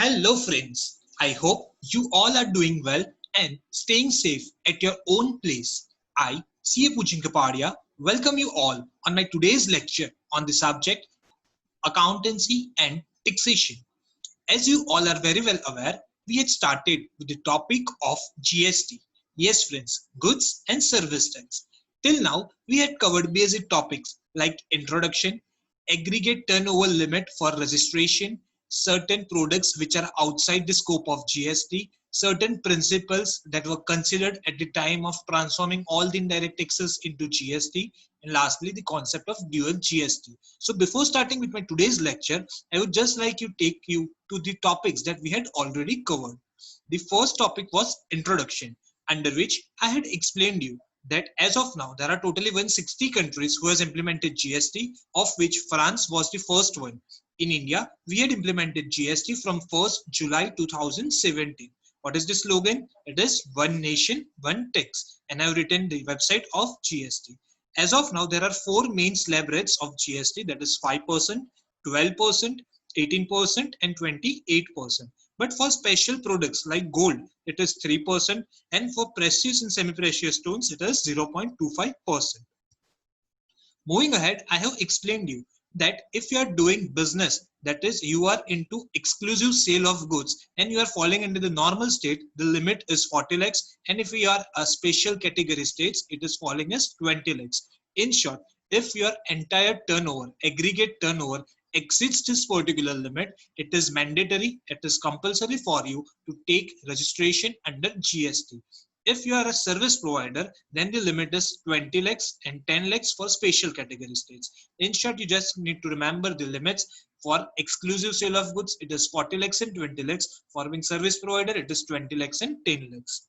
Hello friends, I hope you all are doing well and staying safe at your own place. I, CA Puchinkapadia, welcome you all on my today's lecture on the subject accountancy and taxation. As you all are very well aware, we had started with the topic of GST. Yes friends, goods and service tax. Till now, we had covered basic topics like introduction, aggregate turnover limit for registration, certain products which are outside the scope of GST, certain principles that were considered at the time of transforming all the indirect taxes into GST, and lastly, the concept of dual GST. So before starting with my today's lecture, I would just like to take you to the topics that we had already covered. The first topic was introduction, under which I had explained you that as of now there are totally 160 countries who has implemented GST, of which France was the first one. In India, we had implemented GST from 1st July 2017. What is the slogan? It is One Nation, One Tax, and I have written the website of GST. As of now, there are four main slab rates of GST, that is 5%, 12%, 18% and 28%. But for special products like gold, it is 3%, and for precious and semi-precious stones, it is 0.25%. Moving ahead, I have explained you that if you are doing business, that is you are into exclusive sale of goods and you are falling into the normal state, the limit is 40 lakhs, and if you are a special category states, it is falling as 20 lakhs. In short, if your entire turnover, aggregate turnover exceeds this particular limit, it is mandatory, it is compulsory for you to take registration under GST. If you are a service provider, then the limit is 20 lakhs and 10 lakhs for special category states. In short, you just need to remember the limits. For exclusive sale of goods, it is 40 lakhs and 20 lakhs. For being service provider, it is 20 lakhs and 10 lakhs.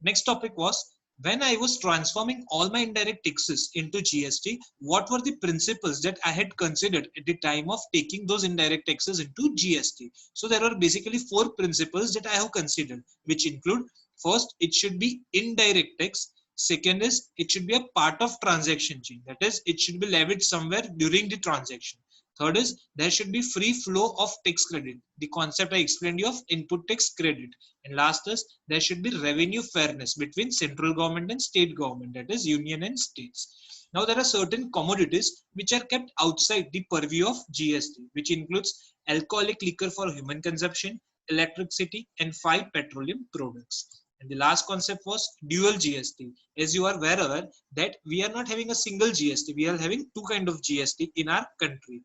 Next topic was, when I was transforming all my indirect taxes into GST, what were the principles that I had considered at the time of taking those indirect taxes into GST? So there are basically four principles that I have considered, which include: first, it should be indirect tax. Second is, it should be a part of transaction chain. That is, it should be levied somewhere during the transaction. Third is, there should be free flow of tax credit. The concept I explained you of input tax credit. And last is, there should be revenue fairness between central government and state government, that is union and states. Now there are certain commodities which are kept outside the purview of GST, which includes alcoholic liquor for human consumption, electricity, and 5 petroleum products. And the last concept was dual GST. As you are well aware that we are not having a single GST, we are having two kind of GST in our country.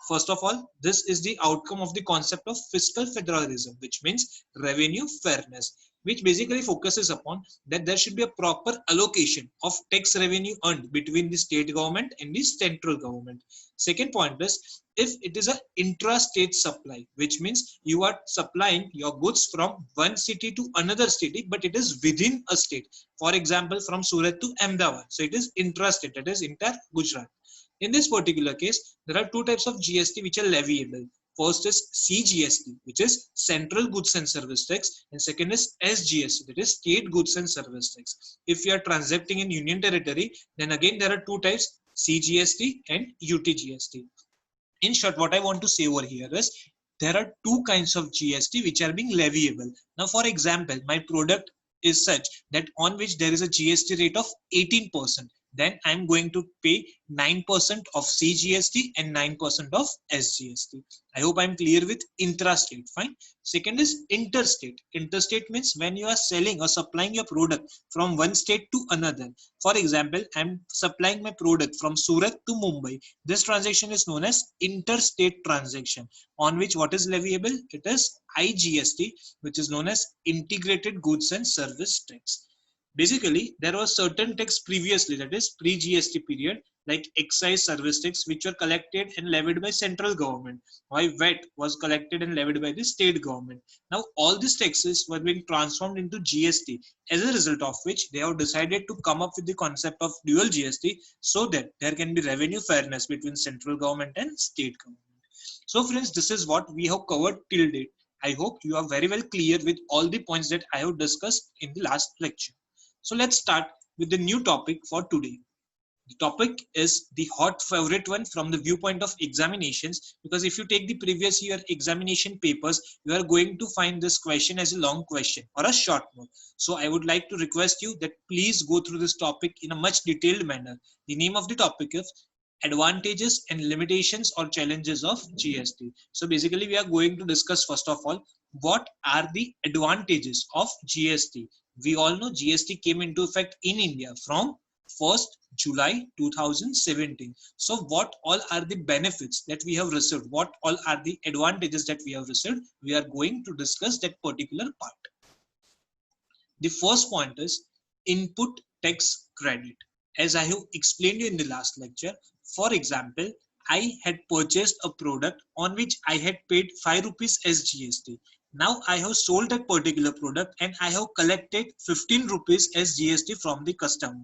First of all, this is the outcome of the concept of fiscal federalism, which means revenue fairness, which basically focuses upon that there should be a proper allocation of tax revenue earned between the state government and the central government. Second point is, if it is an intra-state supply, which means you are supplying your goods from one city to another city, but it is within a state. For example, from Surat to Ahmedabad. So it is intra-state, that is inter-Gujarat. In this particular case, there are two types of GST which are leviable. First is CGST, which is Central Goods and Service Tax, and second is SGST, that is State Goods and Service Tax. If you are transacting in Union Territory, then again there are two types, CGST and UTGST. In short, what I want to say over here is there are two kinds of GST which are being leviable. Now, for example, my product is such that on which there is a GST rate of 18%, then I'm going to pay 9% of CGST and 9% of SGST. I hope I'm clear with intrastate. Fine. Second is interstate. Interstate means when you are selling or supplying your product from one state to another. For example, I'm supplying my product from Surat to Mumbai. This transaction is known as interstate transaction, on which what is leviable? It is IGST, which is known as Integrated Goods and Service Tax. Basically, there was certain tax previously, that is pre-GST period, like excise service tax, which were collected and levied by central government, while VAT was collected and levied by the state government. Now, all these taxes were being transformed into GST, as a result of which they have decided to come up with the concept of dual GST, so that there can be revenue fairness between central government and state government. So friends, this is what we have covered till date. I hope you are very well clear with all the points that I have discussed in the last lecture. So let's start with the new topic for today. The topic is the hot favorite one from the viewpoint of examinations, because if you take the previous year examination papers, you are going to find this question as a long question or a short note. So I would like to request you that please go through this topic in a much detailed manner. The name of the topic is advantages and limitations or challenges of GST. So basically we are going to discuss first of all, what are the advantages of GST? We all know GST came into effect in India from 1st July 2017. So what all are the benefits that we have received? What all are the advantages that we have received? We are going to discuss that particular part. The first point is input tax credit. As I have explained you in the last lecture, for example, I had purchased a product on which I had paid 5 rupees as GST. Now I have sold that particular product and I have collected 15 rupees as GST from the customer.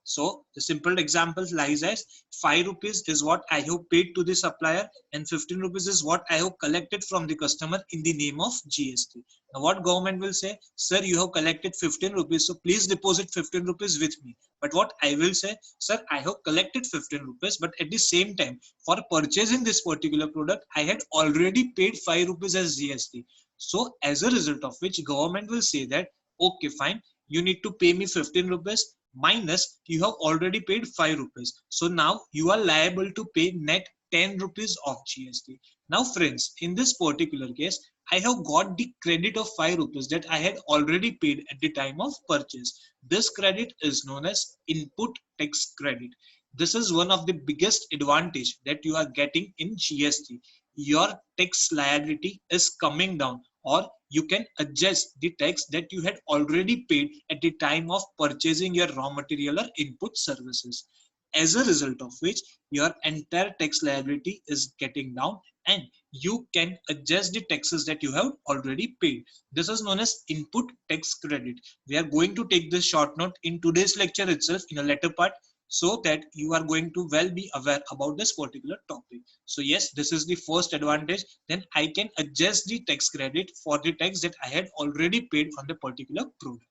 So the simple example lies as 5 rupees is what I have paid to the supplier and 15 rupees is what I have collected from the customer in the name of GST. Now what government will say, sir, you have collected 15 rupees, so please deposit 15 rupees with me. But what I will say, sir, I have collected 15 rupees, but at the same time, for purchasing this particular product, I had already paid 5 rupees as GST. So as a result of which government will say that, okay, fine, you need to pay me 15 rupees minus you have already paid 5 rupees. So now you are liable to pay net 10 rupees of GST. Now friends, in this particular case, I have got the credit of 5 rupees that I had already paid at the time of purchase. This credit is known as input tax credit. This is one of the biggest advantage that you are getting in GST. Your tax liability is coming down, or you can adjust the tax that you had already paid at the time of purchasing your raw material or input services. As a result of which your entire tax liability is getting down and you can adjust the taxes that you have already paid. This is known as input tax credit. We are going to take this short note in today's lecture itself in a later part, so that you are going to well be aware about this particular topic. So yes, this is the first advantage. Then I can adjust the tax credit for the tax that I had already paid on the particular product.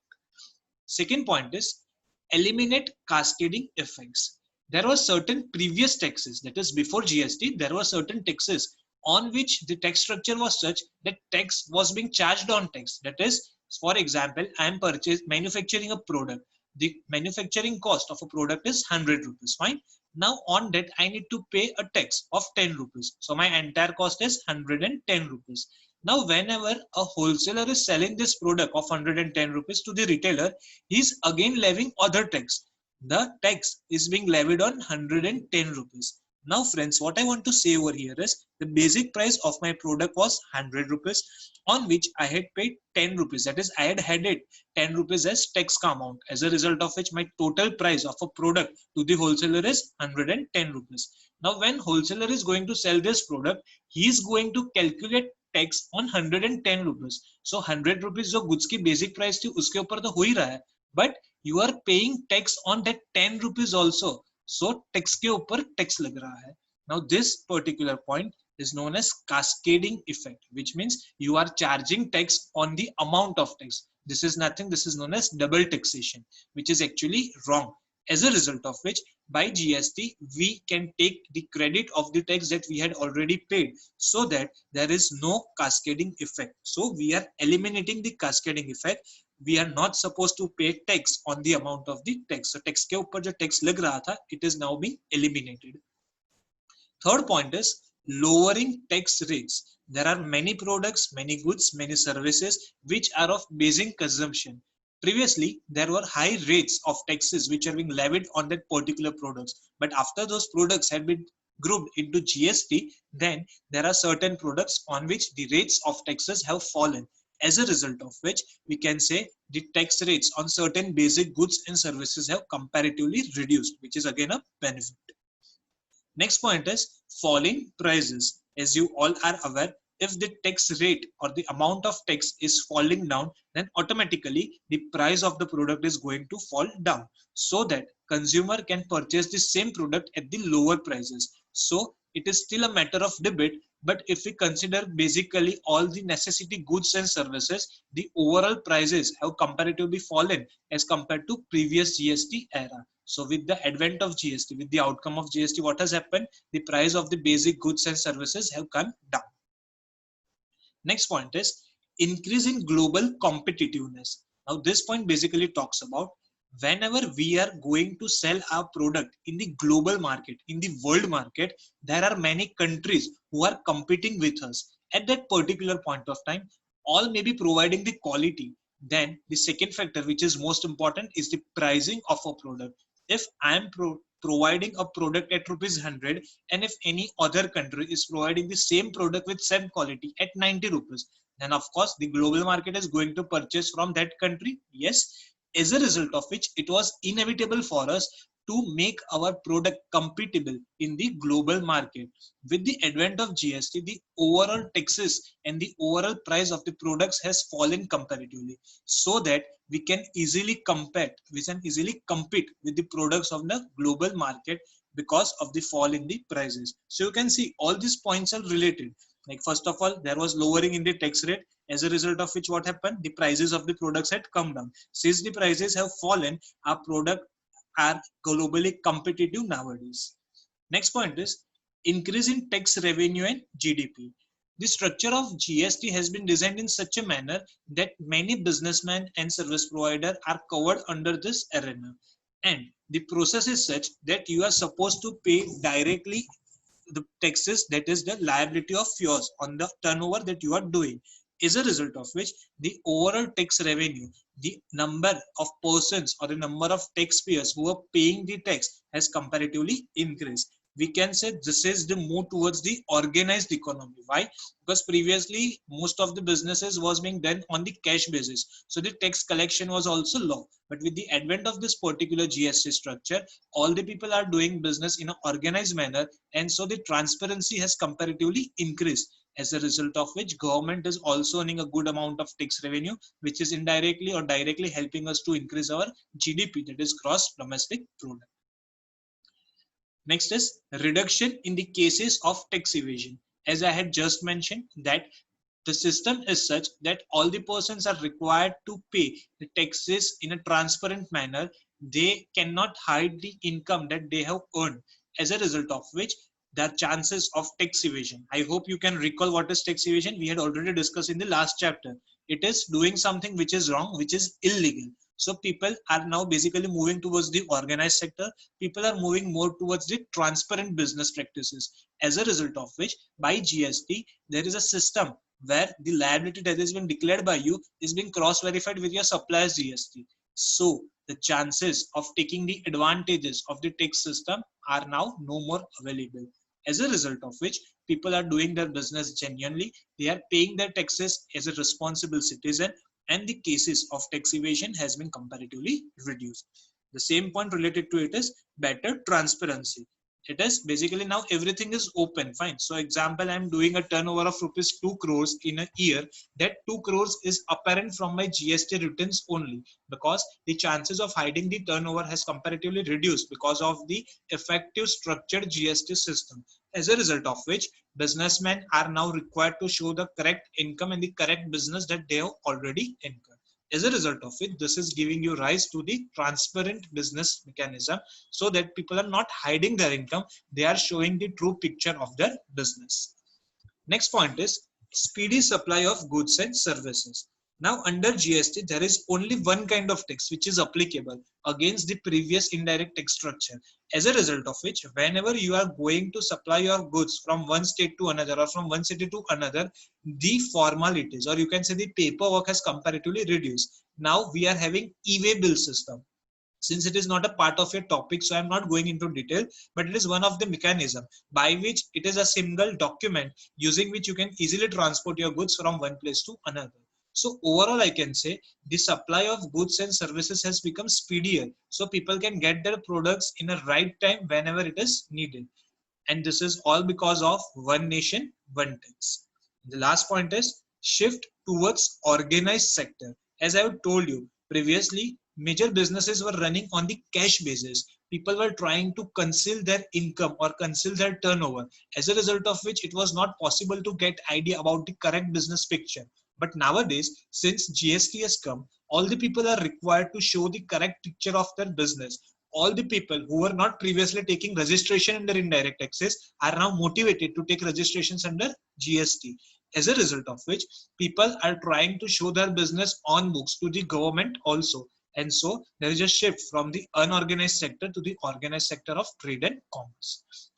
Second point is eliminate cascading effects. There were certain previous taxes, that is before GST, there were certain taxes on which the tax structure was such that tax was being charged on tax. That is, for example, I am manufacturing a product. The manufacturing cost of a product is 100 rupees. Fine. Now on that I need to pay a tax of 10 rupees. So my entire cost is 110 rupees. Now whenever a wholesaler is selling this product of 110 rupees to the retailer, he is again levying other tax. The tax is being levied on 110 rupees. Now friends, what I want to say over here is the basic price of my product was 100 rupees, on which I had paid 10 rupees. That is, I had added 10 rupees as tax amount, as a result of which my total price of a product to the wholesaler is 110 rupees. Now when wholesaler is going to sell this product, he is going to calculate tax on 110 rupees. So 100 rupees जो goods की basic price थी उसके ऊपर तो हो ही रहा है, but you are paying tax on that 10 rupees also. So tax के ऊपर tax लग रहा है. Now this particular point is known as cascading effect, which means you are charging tax on the amount of tax. This is nothing, this is known as double taxation, which is actually wrong. As a result of which, by GST, we can take the credit of the tax that we had already paid, so that there is no cascading effect. So we are eliminating the cascading effect. We are not supposed to pay tax on the amount of the tax. So tax के ऊपर जो tax लग रहा था, it is now being eliminated. Third point is lowering tax rates. There are many products, many goods, many services which are of basic consumption. Previously, there were high rates of taxes which are being levied on that particular products. But after those products had been grouped into GST, then there are certain products on which the rates of taxes have fallen. As a result of which, we can say the tax rates on certain basic goods and services have comparatively reduced, which is again a benefit. Next point is falling prices. As you all are aware, if the tax rate or the amount of tax is falling down, then automatically the price of the product is going to fall down, so that consumer can purchase the same product at the lower prices. So it is still a matter of debate, but if we consider basically all the necessity goods and services, the overall prices have comparatively fallen as compared to previous GST era. So with the advent of GST, with the outcome of GST, what has happened? The price of the basic goods and services have come down. Next point is increase in global competitiveness. Now this point basically talks about whenever we are going to sell our product in the global market, in the world market, there are many countries who are competing with us at that particular point of time. All may be providing the quality. Then the second factor, which is most important, is the pricing of a product. If I am providing a product at rupees 100, and if any other country is providing the same product with same quality at 90 rupees, then of course the global market is going to purchase from that country. Yes, as a result of which it was inevitable for us to make our product compatible in the global market. With the advent of GST, the overall taxes and the overall price of the products has fallen comparatively, so that we can easily compete with the products of the global market because of the fall in the prices. So you can see all these points are related. Like first of all, there was lowering in the tax rate, as a result of which what happened? The prices of the products had come down. Since the prices have fallen, our product are globally competitive nowadays. Next point is increase in tax revenue and GDP. The structure of GST has been designed in such a manner that many businessmen and service providers are covered under this arena. And the process is such that you are supposed to pay directly the taxes, that is the liability of yours on the turnover that you are doing. As a result of which the overall tax revenue, the number of persons or the number of taxpayers who are paying the tax has comparatively increased. We can say this is the move towards the organized economy. Why? Because previously most of the businesses was being done on the cash basis, so the tax collection was also low. But with the advent of this particular GST structure, all the people are doing business in an organized manner, and so the transparency has comparatively increased, as a result of which government is also earning a good amount of tax revenue, which is indirectly or directly helping us to increase our GDP, that is gross domestic product. Next is reduction in the cases of tax evasion. As I had just mentioned, that the system is such that all the persons are required to pay the taxes in a transparent manner. They cannot hide the income that they have earned, as a result of which there are chances of tax evasion. I hope you can recall what is tax evasion. We had already discussed in the last chapter. It is doing something which is wrong, which is illegal. So people are now basically moving towards the organized sector. People are moving more towards the transparent business practices, as a result of which by GST there is a system where the liability that has been declared by you is being cross-verified with your supplier's GST. So the chances of taking the advantages of the tax system are now no more available. As a result of which people are doing their business genuinely, they are paying their taxes as a responsible citizen, and the cases of tax evasion has been comparatively reduced. The same point related to it is better transparency. It is basically now everything is open. Fine. So example, I'm doing a turnover of rupees 2 crores in a year. That 2 crores is apparent from my GST returns only, because the chances of hiding the turnover has comparatively reduced because of the effective structured GST system. As a result of which businessmen are now required to show the correct income and the correct business that they have already incurred. As a result of it, this is giving you rise to the transparent business mechanism, so that people are not hiding their income, they are showing the true picture of their business. Next point is speedy supply of goods and services. Now under GST, there is only one kind of tax which is applicable against the previous indirect tax structure. As a result of which, whenever you are going to supply your goods from one state to another or from one city to another, the formalities, or you can say the paperwork, has comparatively reduced. Now we are having e-way bill system. Since it is not a part of your topic, so I'm not going into detail, but it is one of the mechanism by which it is a single document using which you can easily transport your goods from one place to another. So overall, I can say the supply of goods and services has become speedier, so people can get their products in a right time whenever it is needed. And this is all because of one nation, one tax. The last point is shift towards organized sector. As I have told you previously, major businesses were running on the cash basis. People were trying to conceal their income or conceal their turnover, as a result of which it was not possible to get idea about the correct business picture. But nowadays, since GST has come, all the people are required to show the correct picture of their business. all the people who were not previously taking registration under indirect taxes are now motivated to take registrations under GST. As a result of which, people are trying to show their business on books to the government also. And so there is a shift from the unorganized sector to the organized sector of trade and commerce.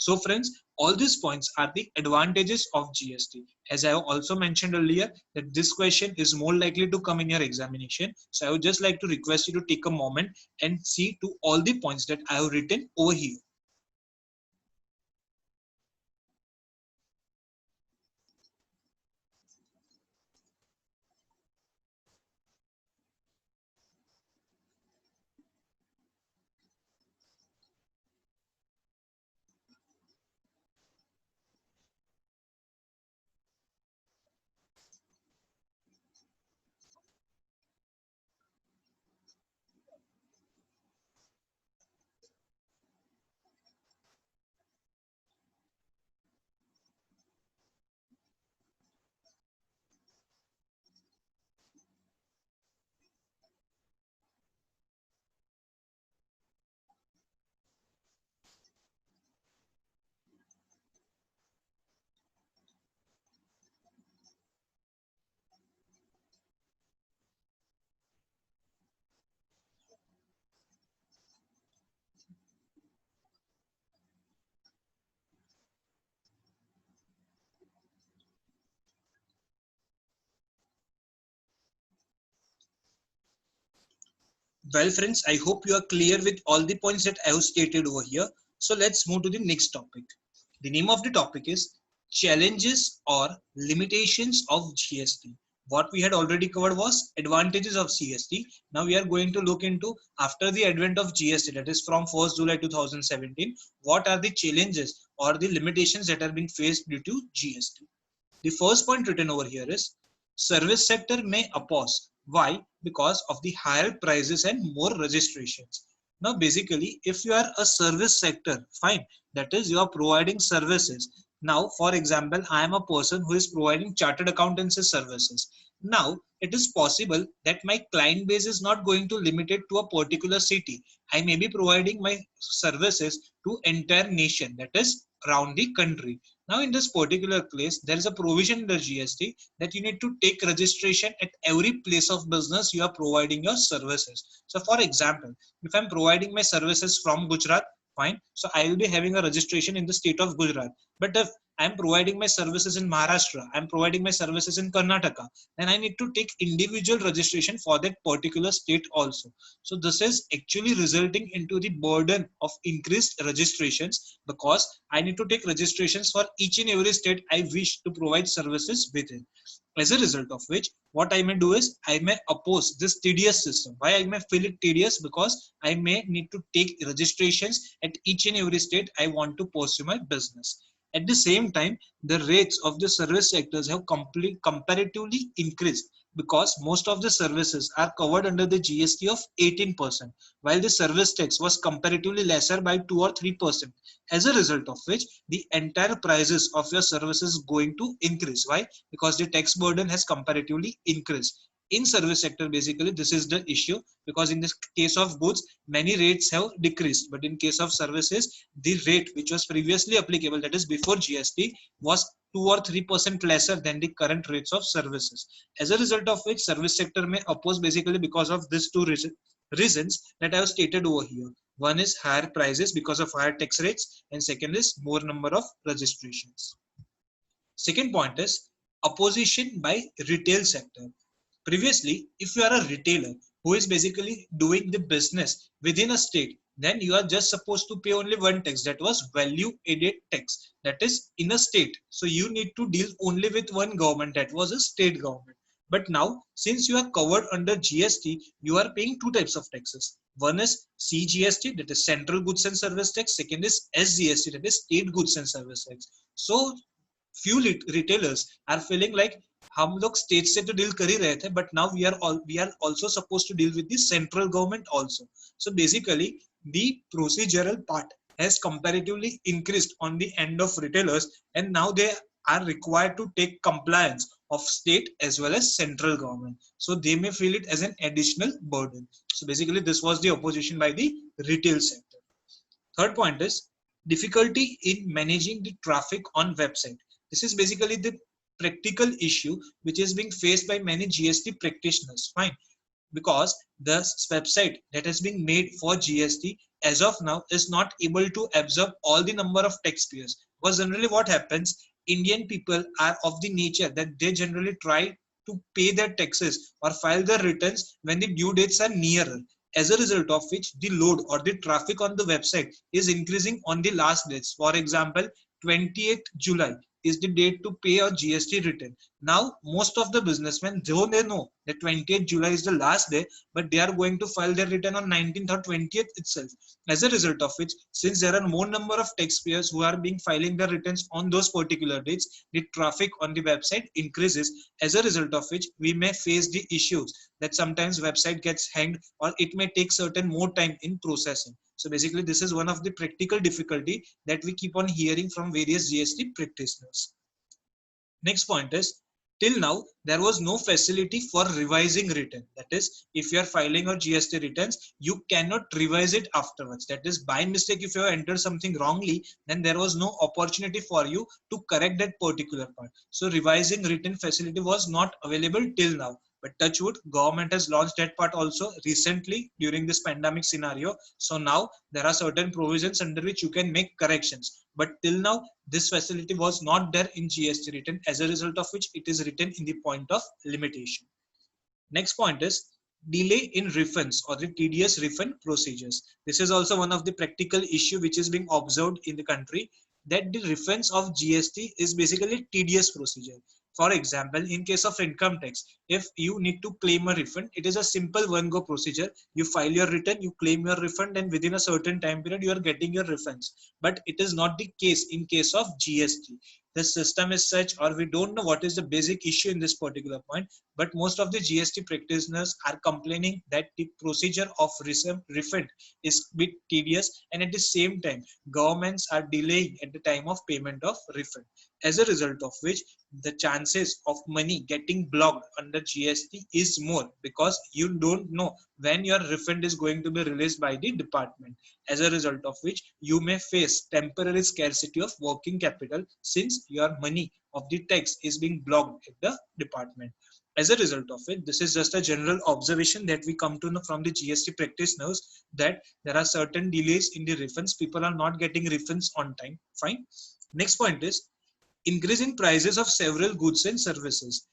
So friends, all these points are the advantages of GST. As I have also mentioned earlier, that this question is more likely to come in your examination. So I would just like to request you to take a moment and see to all the points that I have written over here. Well, friends, I hope you are clear with all the points that I have stated over here. So let's move to the next topic. The name of the topic is challenges or limitations of GST. What we had already covered was advantages of GST. Now we are going to look into, after the advent of GST, that is from 1st July 2017, what are the challenges or the limitations that are being faced due to GST. The first point written over here is service sector may oppose. Why? Because of the higher prices and more registrations. Now basically, if you are a service sector, fine, that is you are providing services. Now for example, I am a person who is providing chartered accountancy services. Now it is possible that my client base is not going to limit it to a particular city. I may be providing my services to entire nation, that is around the country. Now in this particular place, there is a provision in the GST that you need to take registration at every place of business you are providing your services. So for example, if I'm providing my services from Gujarat, fine. So I will be having a registration in the state of Gujarat. But if I'm providing my services in Maharashtra, I'm providing my services in Karnataka, then I need to take individual registration for that particular state also. So this is actually resulting into the burden of increased registrations, because I need to take registrations for each and every state I wish to provide services within. As a result of which, what I may do is I may oppose this tedious system. Why I may feel it tedious? Because I may need to take registrations at each and every state I want to pursue my business. At the same time, the rates of the service sectors have comparatively increased, because most of the services are covered under the GST of 18%, while the service tax was comparatively lesser by 2 or 3%. As a result of which, the entire prices of your services is going to increase. Why? Because the tax burden has comparatively increased. In service sector, basically this is the issue, because in this case of goods, many rates have decreased, but in case of services, the rate which was previously applicable, that is before GST, was 2 or 3% lesser than the current rates of services. As a result of which, service sector may oppose, basically because of these two reasons that I have stated over here. One is higher prices because of higher tax rates, and second is more number of registrations. Second point is opposition by retail sector. Previously, if you are a retailer who is basically doing the business within a state, then you are just supposed to pay only one tax, that was value added tax, that is in a state. So you need to deal only with one government, that was a state government. But now, since you are covered under GST, you are paying two types of taxes. One is CGST, that is Central Goods and Service Tax. Second is SGST, that is State Goods and Service Tax. So few retailers are feeling like हम लोग state से तो deal कर ही रहे थे, but now we are also supposed to deal with the central government also. So basically the procedural part has comparatively increased on the end of retailers, and now they are required to take compliance of state as well as central government. So they may feel it as an additional burden. So basically this was the opposition by the retail sector. Third point is difficulty in managing the traffic on website. This is basically the practical issue which is being faced by many GST practitioners. Fine, because the website that has been made for GST as of now is not able to absorb all the number of taxpayers. Because generally what happens, Indian people are of the nature that they generally try to pay their taxes or file their returns when the due dates are nearer. As a result of which the load or the traffic on the website is increasing on the last dates. For example, 28th July is the date to pay a GST return. Now, most of the businessmen, though they know that 20th July is the last day, but they are going to file their return on 19th or 20th itself. As a result of which, since there are more number of taxpayers who are being filing their returns on those particular dates, the traffic on the website increases. As a result of which, we may face the issues that sometimes website gets hanged or it may take certain more time in processing. So basically, this is one of the practical difficulty that we keep on hearing from various GST practitioners. Next point is, till now, there was no facility for revising return. That is, if you are filing your GST returns, you cannot revise it afterwards. That is, by mistake, if you have entered something wrongly, then there was no opportunity for you to correct that particular part. So revising return facility was not available till now. But touch wood, government has launched that part also recently during this pandemic scenario. So now there are certain provisions under which you can make corrections. But till now, this facility was not there in GST return, as a result of which it is written in the point of limitation. Next point is delay in refunds or the tedious refund procedures. This is also one of the practical issue which is being observed in the country, that the refunds of GST is basically tedious procedure. For example, in case of income tax, if you need to claim a refund, it is a simple one go procedure. You file your return, you claim your refund, and within a certain time period, you are getting your refunds. But it is not the case in case of GST. The system is such, or we don't know what is the basic issue in this particular point, but most of the GST practitioners are complaining that the procedure of refund is a bit tedious, and at the same time, governments are delaying at the time of payment of refund. As a result of which, the chances of money getting blocked under GST is more, because you don't know when your refund is going to be released by the department. As a result of which, you may face temporary scarcity of working capital, since your money of the tax is being blocked at the department. As a result of it, this is just a general observation that we come to know from the GST practitioners, that there are certain delays in the refunds. People are not getting refunds on time. Fine. Next point is increase in prices of several goods and services.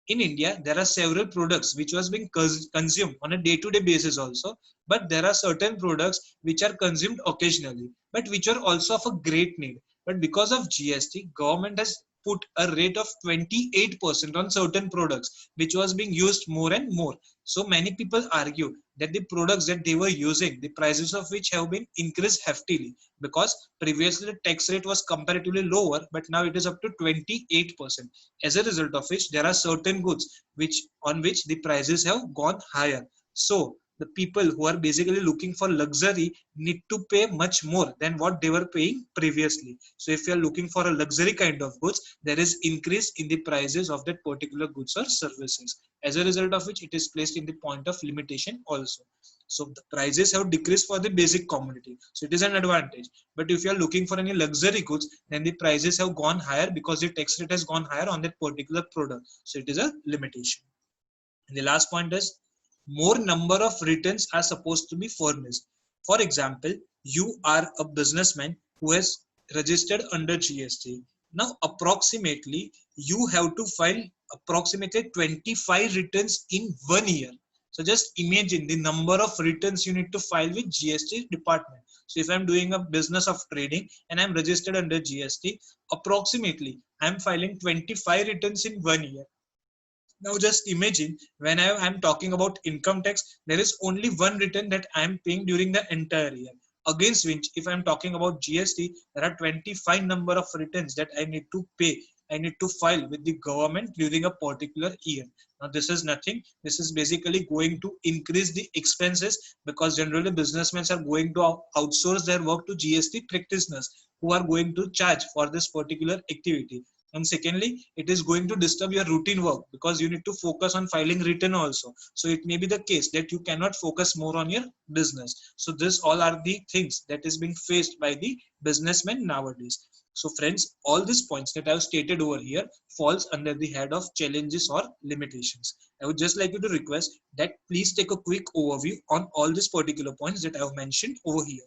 In India, there are several products which was being consumed on a day-to-day basis also, but there are certain products which are consumed occasionally, but which are also of a great need. But because of GST, government has put a rate of 28% on certain products, which was being used more and more. So many people argue that the products that they were using, the prices of which have been increased heftily, because previously the tax rate was comparatively lower, but now it is up to 28%. As a result of which, there are certain goods on which the prices have gone higher. So the people who are basically looking for luxury need to pay much more than what they were paying previously. So if you are looking for a luxury kind of goods, there is increase in the prices of that particular goods or services. As a result of which, it is placed in the point of limitation also. So the prices have decreased for the basic commodity. So it is an advantage. But if you are looking for any luxury goods, then the prices have gone higher because the tax rate has gone higher on that particular product. So it is a limitation. And the last point is more number of returns are supposed to be furnished. For example, you are a businessman who has registered under GST. Now, approximately, you have to file approximately 25 returns in 1 year. So just imagine the number of returns you need to file with GST department. So if I'm doing a business of trading and I'm registered under GST, approximately I'm filing 25 returns in 1 year. Now just imagine, when I'm talking about income tax, there is only one return that I'm paying during the entire year. Against which, if I'm talking about GST, there are 25 number of returns that I need to pay. I need to file with the government during a particular year. Now this is nothing. This is basically going to increase the expenses, because generally businessmen are going to outsource their work to GST practitioners who are going to charge for this particular activity. And secondly, it is going to disturb your routine work because you need to focus on filing return also. So it may be the case that you cannot focus more on your business. So this all are the things that is being faced by the businessmen nowadays. So friends, all these points that I have stated over here falls under the head of challenges or limitations. I would just like you to request that please take a quick overview on all these particular points that I have mentioned over here.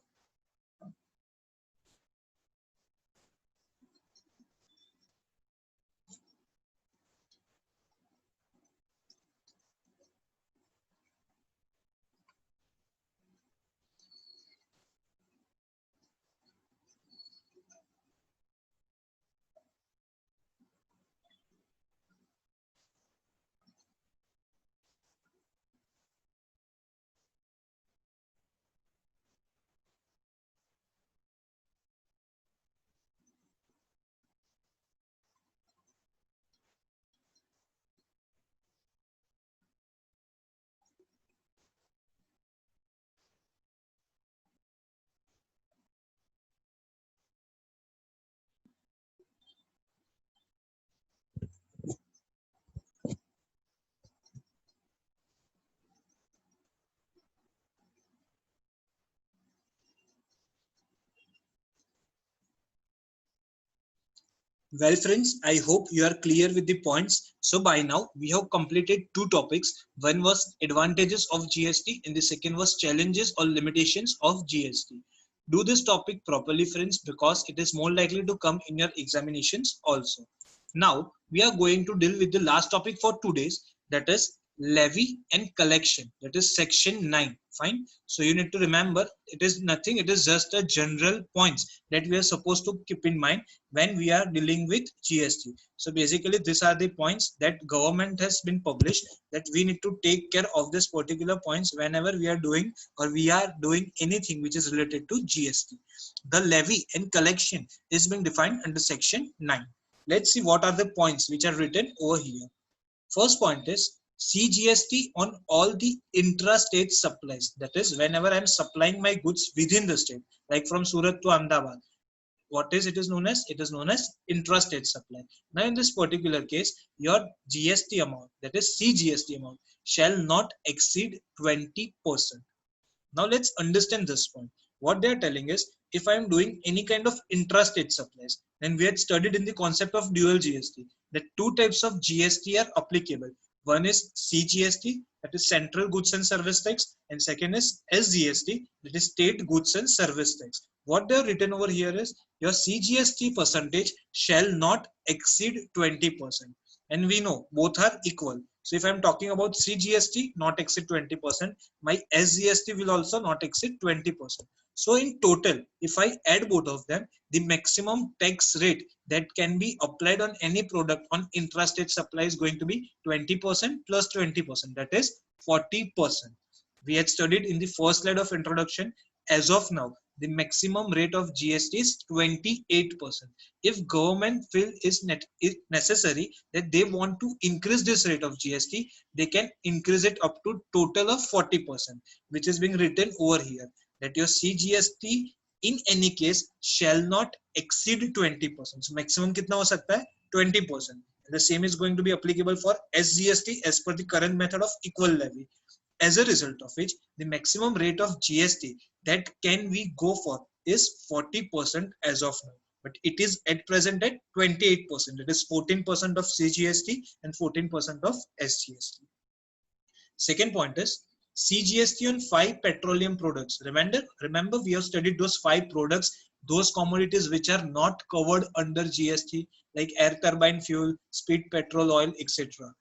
Well, friends, I hope you are clear with the points. So by now, we have completed two topics. One was advantages of GST and the second was challenges or limitations of GST. Do this topic properly, friends, because it is more likely to come in your examinations also. Now, we are going to deal with the last topic for today's, that is levy and collection, that is section 9. Fine. So you need to remember it is nothing, it is just a general points that we are supposed to keep in mind when we are dealing with GST. So basically these are the points that government has been published that we need to take care of this particular points whenever we are doing or we are doing anything which is related to GST. The levy and collection is being defined under section 9. Let's see what are the points which are written over here. First point is CGST on all the intra-state supplies. That is, whenever I'm supplying my goods within the state, like from Surat to Ahmedabad, what is it is known as? It is known as intrastate supply. Now in this particular case, your GST amount, that is CGST amount, shall not exceed 20%. Now let's understand this point. What they are telling is, if I am doing any kind of intrastate supplies, then we had studied in the concept of dual GST that two types of GST are applicable. One is CGST, that is Central Goods and Service Tax, and second is SGST, that is State Goods and Service Tax. What they have written over here is your CGST percentage shall not exceed 20%. And we know both are equal. So if I'm talking about CGST not exceed 20%, my SGST will also not exceed 20%. So in total, if I add both of them, the maximum tax rate that can be applied on any product on intrastate supply is going to be 20% plus 20%, that is 40%. We had studied in the first slide of introduction. As of now, the maximum rate of GST is 28%. If government feel is necessary that they want to increase this rate of GST, they can increase it up to total of 40%, which is being written over here, that your CGST in any case shall not exceed 20%. So maximum kitna ho sakta hai? 20%. The same is going to be applicable for SGST as per the current method of equal levy. As a result of which, the maximum rate of GST that can we go for is 40% as of now. But it is at present at 28%. It is 14% of CGST and 14% of SGST. Second point is CGST on 5 petroleum products. Remember we have studied those 5 products, those commodities which are not covered under GST, like air turbine fuel, speed petrol oil, etc.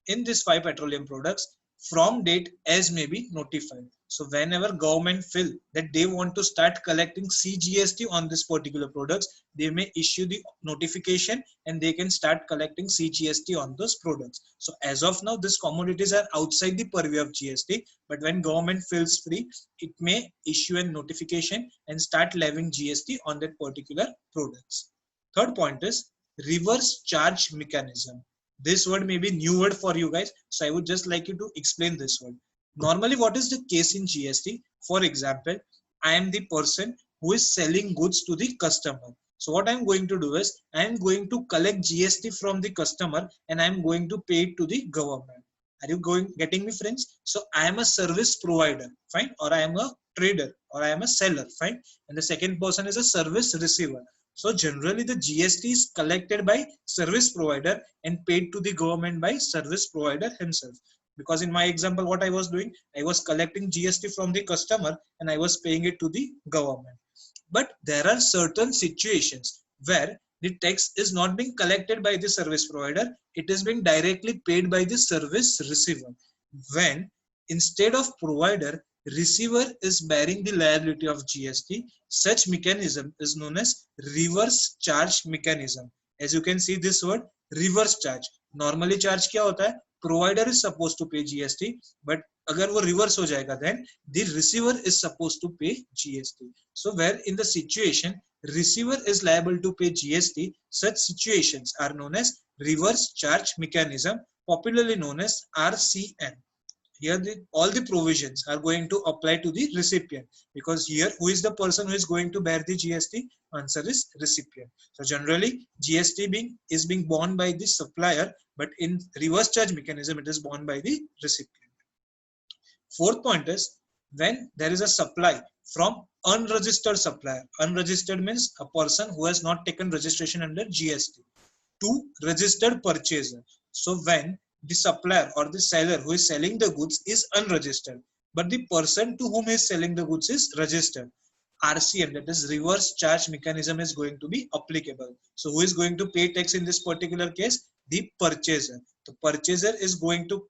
In these 5 petroleum products, from date as may be notified. So whenever government feel that they want to start collecting CGST on this particular products, they may issue the notification and they can start collecting CGST on those products. So as of now, these commodities are outside the purview of GST, but when government feels free, it may issue a notification and start levying GST on that particular products. Third point is reverse charge mechanism. This word may be new word for you guys, so I would just like you to explain this word. Normally, what is the case in GST? For example, I am the person who is selling goods to the customer. So what I'm going to do is I'm going to collect GST from the customer and I'm going to pay it to the government. Are you getting me, friends? So I am a service provider, fine, or I am a trader, or I am a seller, fine, and the second person is a service receiver. So generally the GST is collected by service provider and paid to the government by service provider himself. Because in my example, what I was doing, I was collecting GST from the customer and I was paying it to the government. But there are certain situations where the tax is not being collected by the service provider, it is being directly paid by the service receiver. When instead of provider, receiver is bearing the liability of GST, such mechanism is known as reverse charge mechanism. As you can see this word, reverse charge. Normally charge क्या होता है? Provider is supposed to pay GST, but अगर वो reverse हो जाएगा, then the receiver is supposed to pay GST. So where in the situation receiver is liable to pay GST, such situations are known as reverse charge mechanism, popularly known as RCM. Here all the provisions are going to apply to the recipient, because here who is the person who is going to bear the GST? Answer is recipient. So generally GST is being borne by the supplier, but in reverse charge mechanism it is borne by the recipient. Fourth point is when there is a supply from unregistered supplier. Unregistered means a person who has not taken registration under GST, to registered purchaser. So when the supplier or the seller who is selling the goods is unregistered, but the person to whom he is selling the goods is registered, RCM, that is reverse charge mechanism, is going to be applicable. So who is going to pay tax in this particular case? The purchaser. The purchaser is going to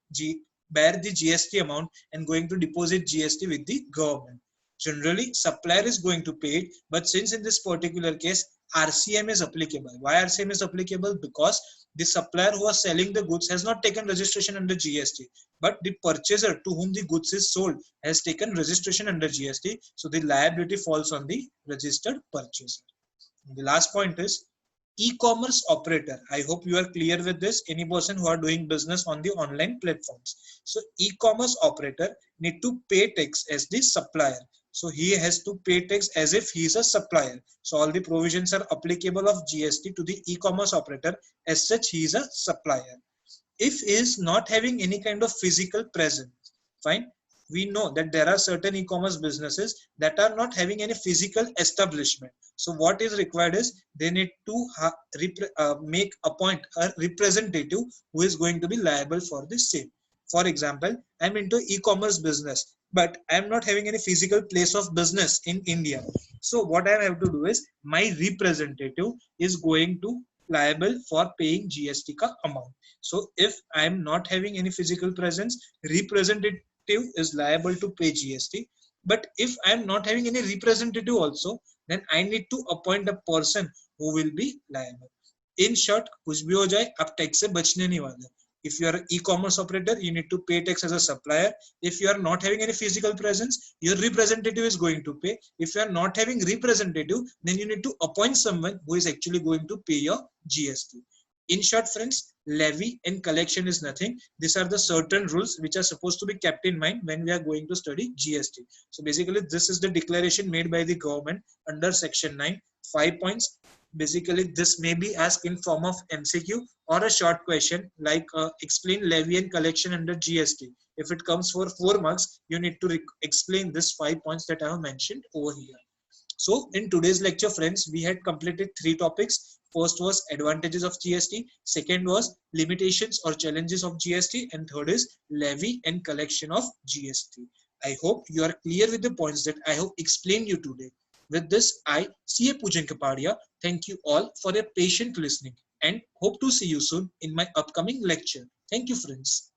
bear the GST amount and going to deposit GST with the government. Generally supplier is going to pay it, but since in this particular case RCM is applicable. Why RCM is applicable? Because the supplier who was selling the goods has not taken registration under GST, but the purchaser to whom the goods is sold has taken registration under GST. So the liability falls on the registered purchaser. And the last point is e-commerce operator. I hope you are clear with this. Any person who are doing business on the online platforms. So e-commerce operator need to pay tax as the supplier. So he has to pay tax as if he is a supplier. So all the provisions are applicable of GST to the e-commerce operator. As such, he is a supplier. If he is not having any kind of physical presence, fine. We know that there are certain e-commerce businesses that are not having any physical establishment. So what is required is they need to appoint a representative who is going to be liable for the same. For example, I'm into e-commerce business, but I'm not having any physical place of business in India. So what I have to do is my representative is going to liable for paying GST ka amount. So if I'm not having any physical presence, representative is liable to pay GST. But if I'm not having any representative also, then I need to appoint a person who will be liable. In short, कुछ भी हो जाए, आप tax से बचने नहीं वाले. If you are an e-commerce operator, you need to pay tax as a supplier. If you are not having any physical presence, your representative is going to pay. If you are not having representative, then you need to appoint someone who is actually going to pay your GST. In short, friends, levy and collection is nothing. These are the certain rules which are supposed to be kept in mind when we are going to study GST. So basically, this is the declaration made by the government under Section 9, 5 points. Basically, this may be asked in form of MCQ or a short question like explain levy and collection under GST. If it comes for 4 marks, you need to explain this 5 points that I have mentioned over here. So in today's lecture, friends, we had completed 3 topics. First was advantages of GST. Second was limitations or challenges of GST. And third is levy and collection of GST. I hope you are clear with the points that I have explained you today. With this, I, CA Pjk, thank you all for your patient listening and hope to see you soon in my upcoming lecture. Thank you, friends.